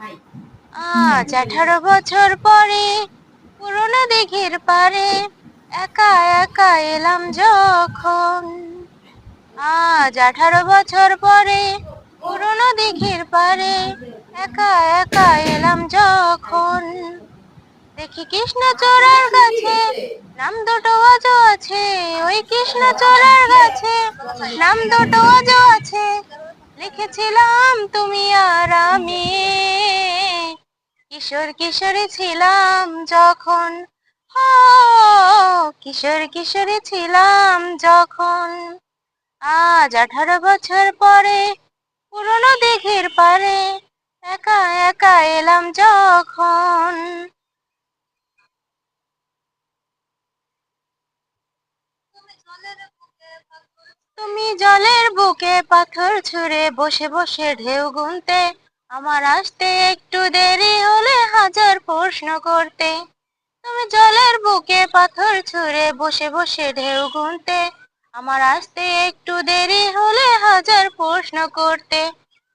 আজ 18 বছর পরে পুরোনো দিঘির পারে একা একা এলাম যখন। আজ 18 বছর পরে পুরোনো দিঘির পারে একা একা এলাম যখন। দেখি কৃষ্ণচূড়ার গাছে নাম দুটো আজও আছে, ওই কৃষ্ণচূড়ার গাছে নাম দুটো আজও আছে। লিখেছিলাম তুমি আর আমি, কিশোর কিশোরী ছিলাম যখন। ও কিশোর কিশোরী ছিলাম যখন। আজ 18 বছর পরে পুরোনো দিঘির পারে একা একা এলাম যখন। তুমি জলের বুকে পাথর ছুঁড়ে বসে বসে ঢেউ গুনতে, আমার আসতে একটু দেরি হলে হাজার প্রশ্ন করতে। তুমি জলের বুকে পাথর ছুঁড়ে বসে বসে ঢেউ গুনতে, আমার আসতে একটু দেরি হলে হাজার প্রশ্ন করতে।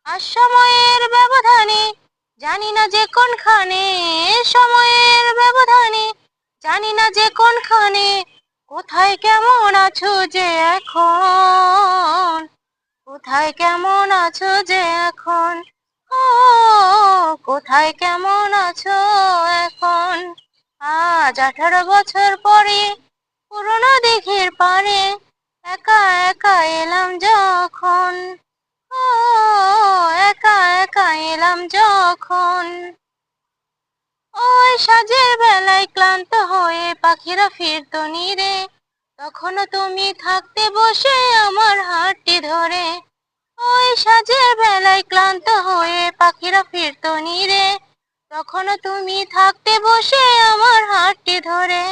আর সময়ের ব্যবধানে জানি না যে কোনখানে, সময়ের ব্যবধানে জানি না যে কোনখানে, কোথায় কেমন আছো যে এখন, কোথায় কেমন আছো যে এখন। ও কোথায় কেমন আছো এখন। আজ 18 বছর পরে পুরোনো দিঘির পারে একা একা এলাম যখন। ও একা একা এলাম যখন। ওই সাজের বেলায় ক্লান্ত হয়ে পাখিরা ফিরতো নীরে, তখনও তুমি থাকতে বসে আমার হাতটি ধরে। ওই সাজের বেলায় ক্লান্ত হয়ে পাখিরা ফিরতো নীরে, তখনও তুমি থাকতে বসে আমার হাতটি ধরে।